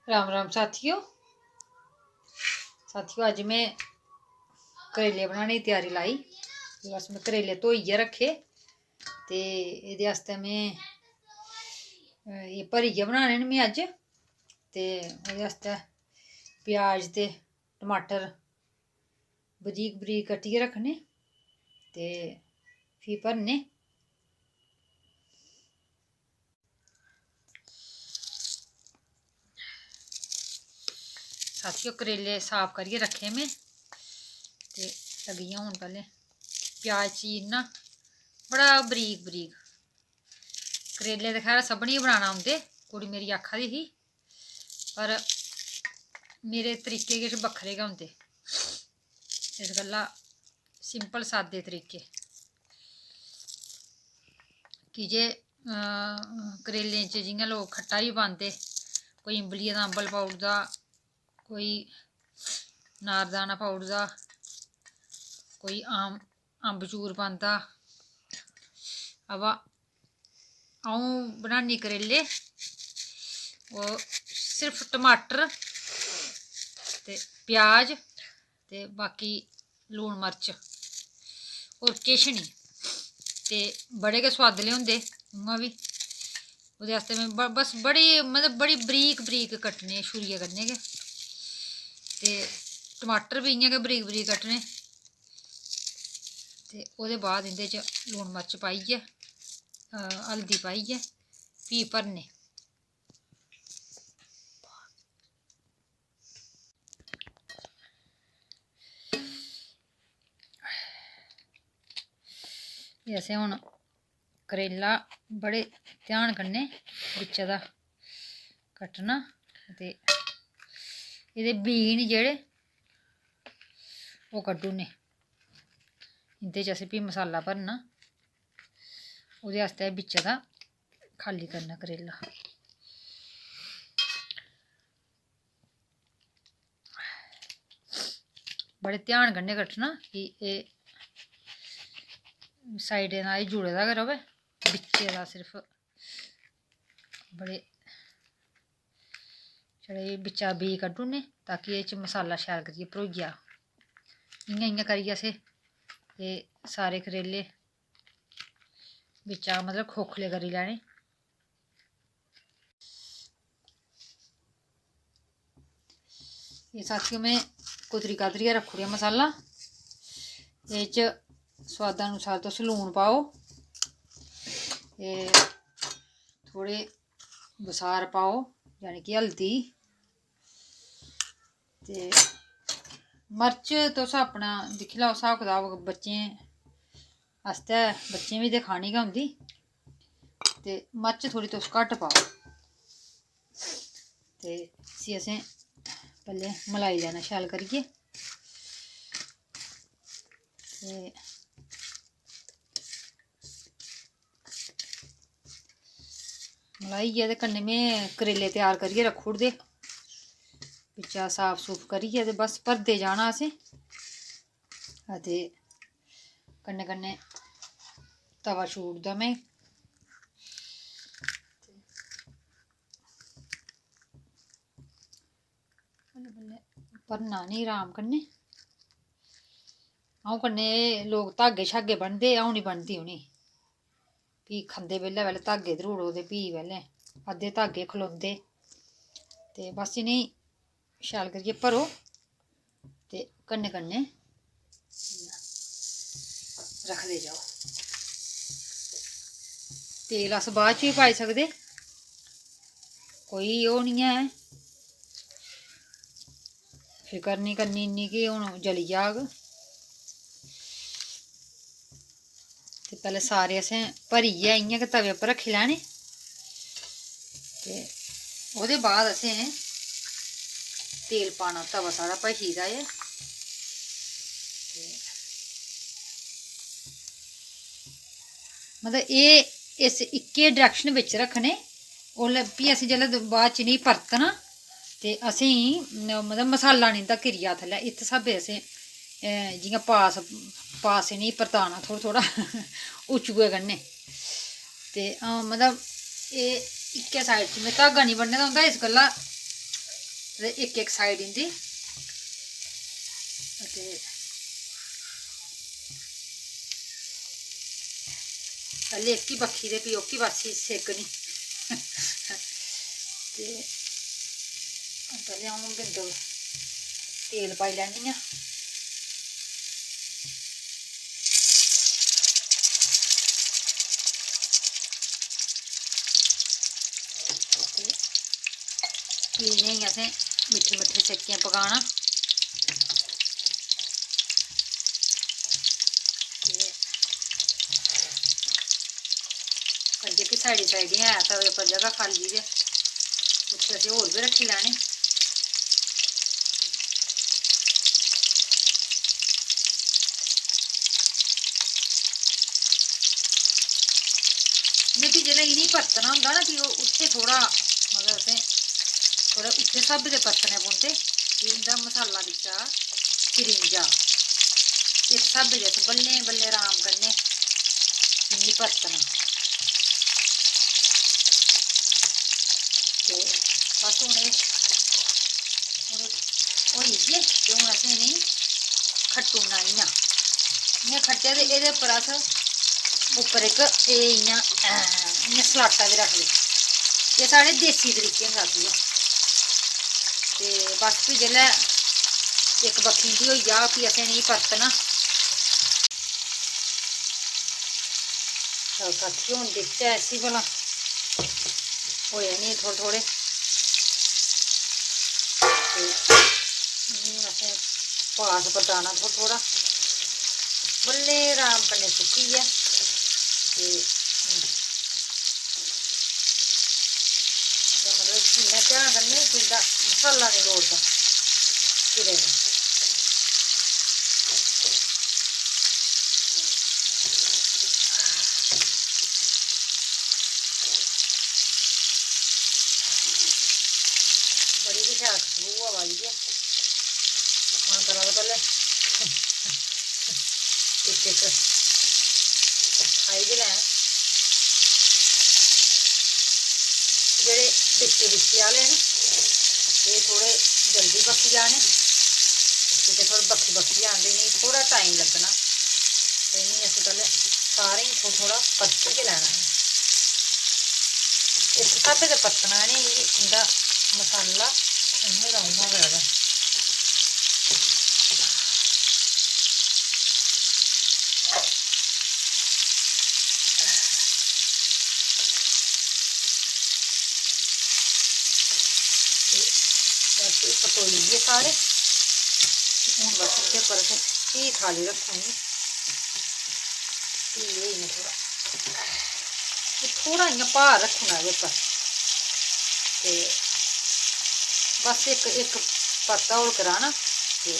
राम राम साथियों अज मैं करेले बनाने की तैयारी लाई। बस मैं करेले धोइयै रखे ते एह्दे आस्तै मैं भरियै बनाने न मैं अज ते ओह्दे आस्तै प्याज ते टमाटर बरीक बरीक कट्टियै रखने ते फ्ही भरने। साथियों करेले साफ करियै रखे मैं ते लगी हूँ पैह्ले प्याज चीरना बड़ा बरीक बरीक। करेले ते खैर सभनीं बनाना औंदे, कुड़ी मेरी आखा दी ही, पर मेरे तरीके किश बक्खरे गै होंदे, इस गल्ला सिंपल सादे तरीके की जे करेलें च जि'यां लोग खट्टा बी पांदे, कोई इम्बलिये दा अम्बल पाई ओड़दा, कोई नारदाना पाई ओड़दा, कोई अम्बचूर पांदा, अवा अ'ऊं बनानी करेले ओह् सिर्फ टमाटर ते प्याज ते बाकी लून मर्च होर किश निं, ते बड़े गै सोआदले होंदे उ'आं बी। ओह्दे आस्तै में बस बड़ी मतलब बड़ी बरीक बरीक कट्टने छुरियै कन्नै गै, ते टमाटर बी इ'यां गै बरीक बरीक कट्टने, ते ओह्दे बाद इं'दे च लून मर्च पाइयै हल्दी पाइयै फ्ही भरने। असें हून करेला बड़े ध्यान कन्नै बिच्चा दा कट्टना ते एह्दे बीऽ न जेह्ड़े ओह् कड्ढी ओड़ने। इं'दे च असें फ्ही मसाला भरना, ओह्दे आस्तै बिच्चा दा खाल्ली करना करेला। बड़े ध्यान कन्नै कट्टना कि एह् साइडें दा एह् जुड़े दा गै र'वै, बिच्चे दा सिर्फ बड़े छड़े बिच्चा बीऽ कड्ढी ओड़ने ताकि एह्दे च मसाला शैल करियै भरोई जा। इ'यां इ'यां करियै असें एह् सारे करेले बिच्चा मतलब खोखले करी लैने। एह् साथियों में कुतरी कातरियै रक्खी ओड़ेआ मसाला, एह्दे च स्वादानुसार तुस लून पाओ, थोड़े बसार पाओ यानी कि हल्दी, ते मर्च तुस अपना दिक्खी लैओ स्हाब कताब, बच्चें आस्तै बच्चें बी ते खानी गै होंदी, ते मर्च थोड़ी तुस घट्ट पाओ। ते इसी असें पैह्लें मलाई लैना शैल करियै, ते मलाइयै ते कन्नै में करेले त्यार करियै रक्खी ओड़दे बिच्चा साफ सूफ करियै, ते बस भरदे जाना असें। ते कन्नै कन्नै तवा छूड़ी ओड़दा में, भरना निं राम कन्नै। अ'ऊं कन्नै लोग धागे शागे बन्नदे, अ'ऊं निं बन्नदी उ'नेंगी, फ्ही खंदे बेल्लै पैह्लें धागे धरूड़ो ते फ्ही पैह्लें अद्धे धागे खलोंदे, ते बस इ'नेंगी शैल करियै भरो ते कन्नै कन्नै रखदे जाओ। तेल अस बाद च बी पाई सकदे, कोई ओह् निं ऐ, फिकर निं करनी इन्नी कि हून जली जाह्ग। ते पैह्लें सारे असें भरियै इ'यां गै तवे उप्पर रक्खी लैने, ते ओह्दे बाद असें तेल पाना। तवा साढ़ा भखी दा ऐ, मतलब एह् इस इक्कै डरैक्शन बिच्च रक्खने। ओल्लै फ्ही असें जेल्लै बाद च इ'नेंगी परतना ते असेंगी मतलब मसाला निं इं'दा घिरी जा थल्लै, इत्त स्हाबै असें जि'यां पास इ'नेंगी परताना थोह्ड़ा थोह्ड़ा उच्चुए कन्नै। ते मतलब एह् इक्कै साइड च में धागा निं बन्ने दा होंदा, इस गल्ला एक एक साइड इंदी ते पहले एक ही बक्खी दे भी ओकी पासी सेकनी ते पहले हूँ बिंदु तेल पाई लैनी आ इन्हें ही असें मिट्ठे मिट्ठे सेकियां पकाना जेह्की साइड है तवे पर जगह खाली है उत्थे असें होर भी रखी लैने में भी जिसलै इनें परतना होंदा ना कि उत्थे थोड़ा मतलब असें थोड़ा उत्थे स्हाब दे परतने पौंदे कि इंदा मसाला बिच्चा घिरी जा इस स्हाब दे बल्लें बल्लें आराम कन्नै इनें परतना ते बस हूँ होई गे ते हूँ असें इनें खट्टुना इ'यां खट्टेआ ते एह्दे उप्पर अस उप्पर एक इ'यां सलाटा बी रखदे एह् साढ़े देसी तरीके न साथी ते बस फ्ही जिसलै इक बक्खी इंदी होई जा फ्ही असें इनेंगी परतना साथी हून दिखचै इसी भला होए नहीं थोड़े थोड़े हूँ असें पास परताना थोड़ा थोड़ा बल्ले आराम कन्नै सुक्कियै ते मतलब इन्ना ध्यान कन्नै कि इंदा मसाला नहीं लोड़दा घिरे दा बड़ी भी शैल खुशबू हवा दी है मन करा दा पैह्ले एक एक खाई गै लैं जेह्ड़े बिच्चे बिच्चे आह्ले न ये थोड़े जल्दी पक्की जाने ते थोड़े बक्खी बक्खी आंदे इनेंगी थोड़ा टाइम लग्गना ते इनेंगी असें पैह्ले सारें गी थोड़ा थोड़ा परती गै लैना इस स्हाबै दे परतना इनेंगी इंदा मसाला इ'यां दा उ'आं गै र'वै बस पतोई गे सारे हूँ बस इंदे उप्पर असें फ्ही थाली रक्खनी फ्ही होई थोड़ा थोड़ा इ'यां भार रक्खना एह्दे उप्पर ते बस एक परता होर कराना ते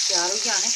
त्यार होई जाने